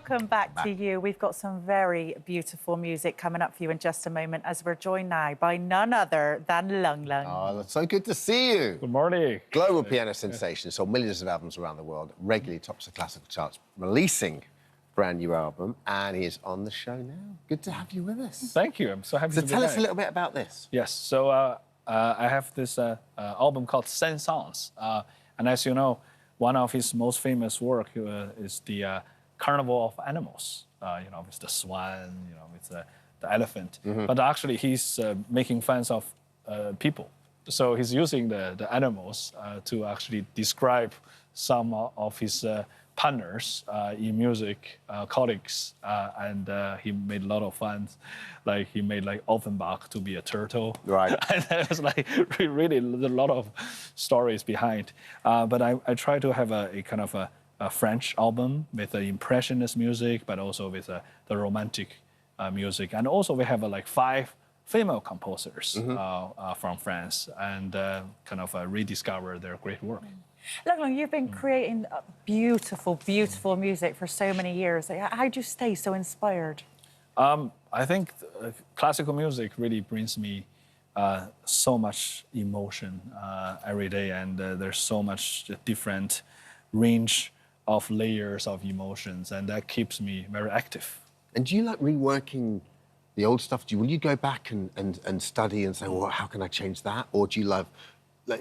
welcome back to you. We've got some very beautiful music coming up for you in just a moment as we're joined now by none other than Lung Lung. Oh, that's so good to see you. Good morning. Global piano sensation, sold millions of albums around the world, regularly tops the classical charts, releasing a brand new album, and he is on the show now. Good to have you with us. Thank you. I'm so happy to be tell us back. a little bit about this. Yes. So I have this album called Sensons, and as you know, one of his most famous work is the Carnival of Animals. With the swan, with the elephant. Mm-hmm. But actually, he's making fans of people. So he's using the animals to actually describe some of his partners in music, colleagues, and he made a lot of fun. Like he made like Offenbach to be a turtle. Right. And it was like really a lot of stories behind. But I try to have a kind of a French album with the impressionist music, but also with the romantic music. And also we have like 5 female composers from France, and kind of rediscover their great work. Lung Lung, you've been creating beautiful, beautiful music for so many years. How do you stay so inspired? I think classical music really brings me so much emotion every day, and there's so much different range of layers of emotions, and that keeps me very active. And do you like reworking the old stuff? Will you go back and study and say, well, how can I change that? Or do you love,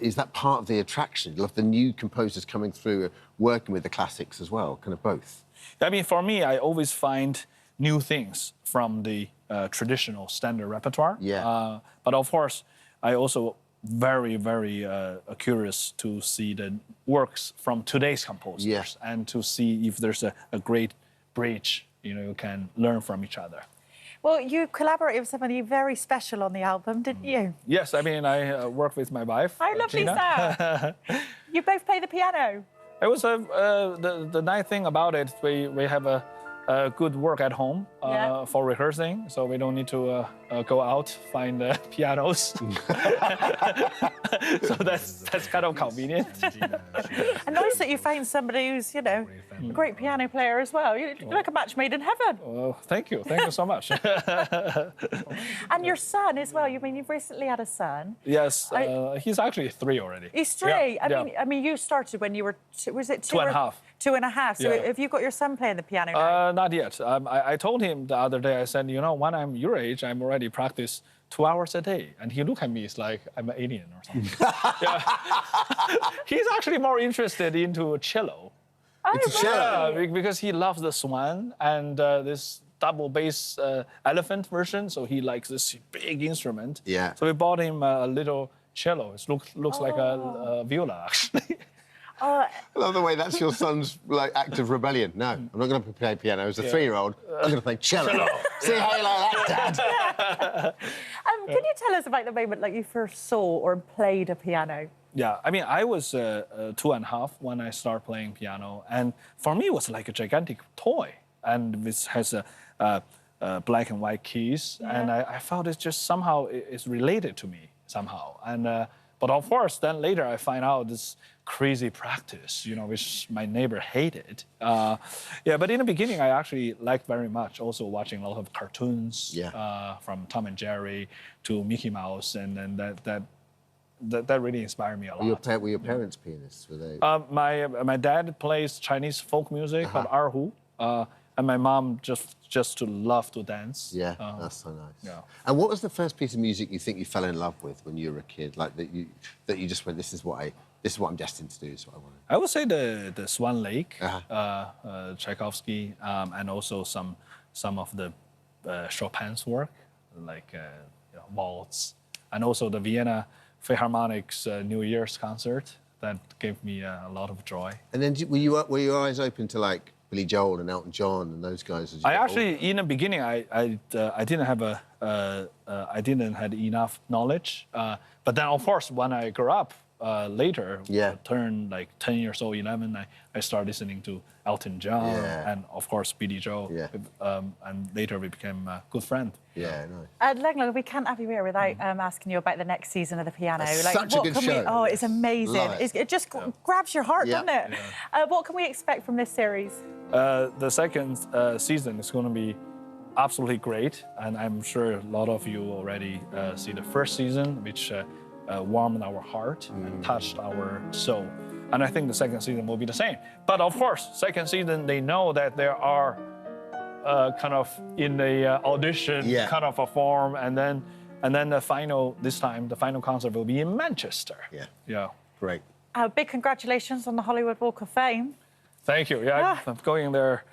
is that part of the attraction? Do you love the new composers coming through, working with the classics as well, kind of both? I mean, for me, I always find new things from the traditional standard repertoire. Yeah. But of course, I also very, very curious to see the works from today's composers, and to see if there's a great bridge, you can learn from each other. Well, you collaborated with somebody very special on the album, didn't you? Yes, I mean, I work with my wife. How lovely is Gina. that? You both play the piano. It was the nice thing about it. We have a good work at home for rehearsing, so we don't need to go out find pianos. So that's kind of convenient. And nice that you found somebody who's, a great piano player as well. You look like a match made in heaven. Well, thank you so much. And your son as well. You've recently had a son. Yes, he's actually 3 already. He's 3. Yeah, I mean, you started when you were was it 2 2 and a half. 2 and a half. So have you got your son playing the piano now? Not yet. I told him the other day. I said, when I'm your age, I'm already practice 2 hours a day. And he looked at me, it's like I'm an alien or something. He's actually more interested into cello. Cello? Because he loves the swan and this double bass elephant version. So he likes this big instrument. Yeah. So we bought him a little cello. It looks like a viola, actually. I love the way that's your son's act of rebellion. No, I'm not going to play piano. As a 3-year-old, I'm going to play cello. See how you like that, Dad? Can you tell us about the moment you first saw or played a piano? Yeah, I mean, I was 2 and a half when I started playing piano, and for me, it was like a gigantic toy, and this has a black and white keys, and I felt it's just somehow it's related to me somehow, and but of course, then later I find out this crazy practice, which my neighbor hated. But in the beginning, I actually liked very much also watching a lot of cartoons from Tom and Jerry to Mickey Mouse, and then that really inspired me a lot. Were your parents pianists? Were they? My dad plays Chinese folk music called erhu, and my mom just to love to dance. Yeah, that's so nice. Yeah. And what was the first piece of music you think you fell in love with when you were a kid? That you just went, this is what I'm destined to do. This is what I want. I would say the Swan Lake, Tchaikovsky, and also some of the Chopin's work, like waltz, and also the Vienna Philharmonic's New Year's concert. That gave me a lot of joy. And then were your eyes open to Billy Joel and Elton John and those guys? I actually, in the beginning, I didn't have I didn't have enough knowledge. But then, of course, when I grew up later, turned 10 years old, 11, I started listening to Elton John and, of course, Billy Joel. And later we became a good friend. Yeah, nice. Lung Lung, we can't have you here without asking you about the next season of The Piano. That's such a good show. It's amazing. It just grabs your heart, doesn't it? What can we expect from this series? The second season is going to be absolutely great, and I'm sure a lot of you already see the first season, which warmed our heart and touched our soul. And I think the second season will be the same. But of course, second season, they know that there are kind of in the audition kind of a form, and then the final, this time, the final concert will be in Manchester. Yeah. Great. Big congratulations on the Hollywood Walk of Fame. Thank you. Yeah, I'm going there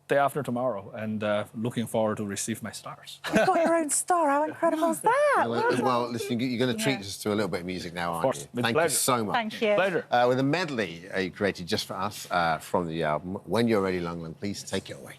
day after tomorrow, and looking forward to receive my stars. You've got your own star. How incredible is that? Well, listen, you're going to treat us to a little bit of music now, aren't you? With Thank you pleasure. so much. Thank you. Pleasure. With a medley you created just for us from the album. When you're ready, Lung Lung, please take it away.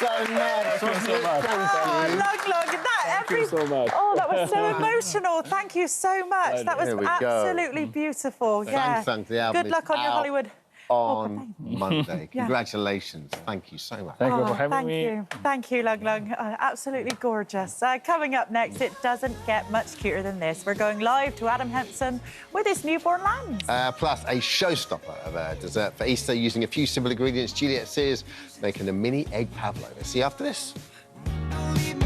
So nice. Thank you so much. Thank you so much. Oh, that was so emotional. Thank you so much. That was Here we go. absolutely beautiful. Yeah. Thanks, the album Good luck is on your out Hollywood. on Monday. Congratulations. Thank you so much. Thank you for having thank me. you. Thank you, Lung Lung. Absolutely gorgeous. Coming up next, it doesn't get much cuter than this. We're going live to Adam Henson with his newborn lambs. Plus, a showstopper of a dessert for Easter using a few simple ingredients. Juliet Sears making a mini egg pavlova. See you after this. Don't leave